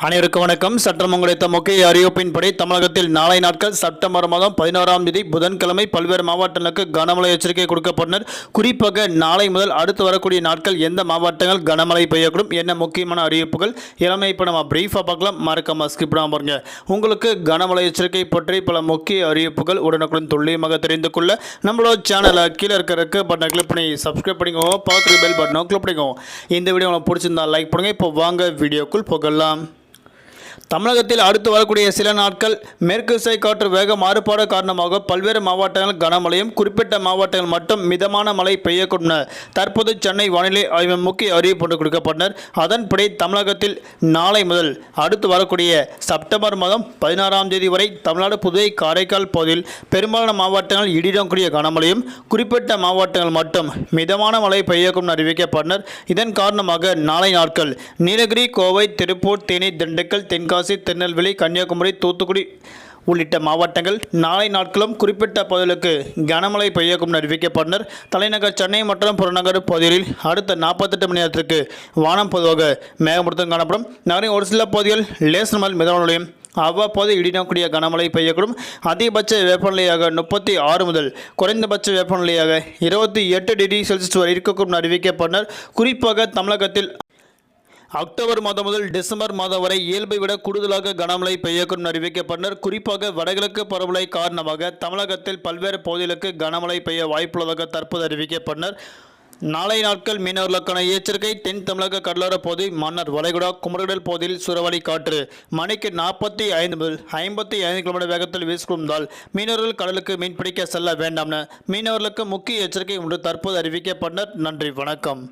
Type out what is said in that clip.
அனைவருக்கும் வணக்கம். சட்டம் கிடைத்த முக்கிய அறிவிப்பின்படி தமிழகத்தில் நாளை நாட்கள் செப்டம்பர் மாதம் 11ஆம் தேதி புதன்கிழமை பல்வேறு மாவட்டங்களுக்கு கனமழை எச்சரிக்கை கொடுக்கப்பட்டனர். குறிப்பாக நாளை முதல் அடுத்து வரக்கூடிய நாட்கள் எந்த மாவட்டங்கள் கனமழை பெய்யக்கூடும், என்ன முக்கியமான அறிவிப்புகள் எல்லாமே இப்போ நம்ம பிரீஃபாக பார்க்கலாம். மறக்காம ஸ்கிப் பண்ணாம பாருங்க. உங்களுக்கு கனமழை எச்சரிக்கை பற்றி பல முக்கிய அறிவிப்புகள் உடனுக்குடன் துல்லியமாக தெரிந்து கொள்ள நம்மளோட சேனலை கீழே இருக்கிற பட்டனை கிளிக் பண்ணி சப்ஸ்கிரைப் பண்ணிக்கோங்க. பக்கத்துக்கு பெல் பட்டனை கிளிக் பண்ணிக்கோங்க. இந்த வீடியோ உங்களுக்கு பிடிச்சிருந்தா லைக் பண்ணுங்க. இப்போ வாங்க வீடியோக்குள் போகலாம். தமிழகத்தில் அடுத்து வரக்கூடிய சில நாட்கள் மேற்கு திசை காற்று வேக மாறுபாடு காரணமாக பல்வேறு மாவட்டங்கள் கனமழையும், குறிப்பிட்ட மாவட்டங்கள் மட்டும் மிதமான மழை பெய்யக்கூடும் தற்போது சென்னை வானிலை ஆய்வு முக்கிய அறிவிப்பு கொடுக்கப்பட்டனர். அதன்படி தமிழகத்தில் நாளை முதல் அடுத்து வரக்கூடிய செப்டம்பர் மாதம் 16ஆம் தேதி வரை தமிழ்நாடு, புதுவை, காரைக்கால் பகுதியில் பெரும்பாலான மாவட்டங்கள் இடியுடன் கூடிய கனமழையும், குறிப்பிட்ட மாவட்டங்கள் மட்டும் மிதமான மழை பெய்யக்கூடும் அறிவிக்கப்பட்டனர். இதன் காரணமாக நாளை நாட்கள் நீலகிரி, கோவை, திருப்பூர், தேனி, திண்டுக்கல், தென்காசி, திருநெல்வேலி, கன்னியாகுமரி, தூத்துக்குடி உள்ளிட்ட மாவட்டங்கள் நாளை நாட்களும் குறிப்பிட்ட பகுதிகளுக்கு கனமழை பெய்யக்கும் அறிவிக்கப்பட்டனர். தலைநகர் சென்னை மற்றும் புறநகர் பகுதிகளில் அடுத்த 48 மணி நேரத்திற்கு வானம் பொதுவாக மேகமூட்டத்துடன் காணப்படும். நகரின் ஒரு சில பகுதிகள் லேசான முதல் மிதமான மழையும், அவ்வப்போது இடியக்கூடிய கனமழை பெய்யக்கூடும். அதிகபட்ச வெப்பநிலையாக 36 முதல் குறைந்தபட்ச வெப்பநிலையாக 28 டிகிரி செல்சியஸ் வரை இருக்கக்கூடும் அறிவிக்கப்பட்டனர். குறிப்பாக தமிழகத்தில் அக்டோபர் மாதம் முதல் டிசம்பர் மாதம் வரை இயல்பை விட கூடுதலாக கனமழை பெய்யக்கூடும் அறிவிக்கப்பட்டனர். குறிப்பாக வடகிழக்கு பருவமழை காரணமாக தமிழகத்தில் பல்வேறு பகுதிகளுக்கு கனமழை பெய்ய வாய்ப்புள்ளதாக தற்போது அறிவிக்கப்பட்டனர். நாளை நாட்கள் மீனவர்களுக்கான எச்சரிக்கை. தென் தமிழக கடலோர பகுதி, மன்னார் வளைகுடா, குமரிக்கடல் பகுதியில் சூறாவளி காற்று மணிக்கு 45 முதல் 55 கிலோமீட்டர் வேகத்தில் வீசிக்கொண்டால் மீனவர்கள் கடலுக்கு மீன்பிடிக்க செல்ல வேண்டாம் மீனவர்களுக்கு முக்கிய எச்சரிக்கை ஒன்று தற்போது அறிவிக்கப்பட்டனர். நன்றி, வணக்கம்.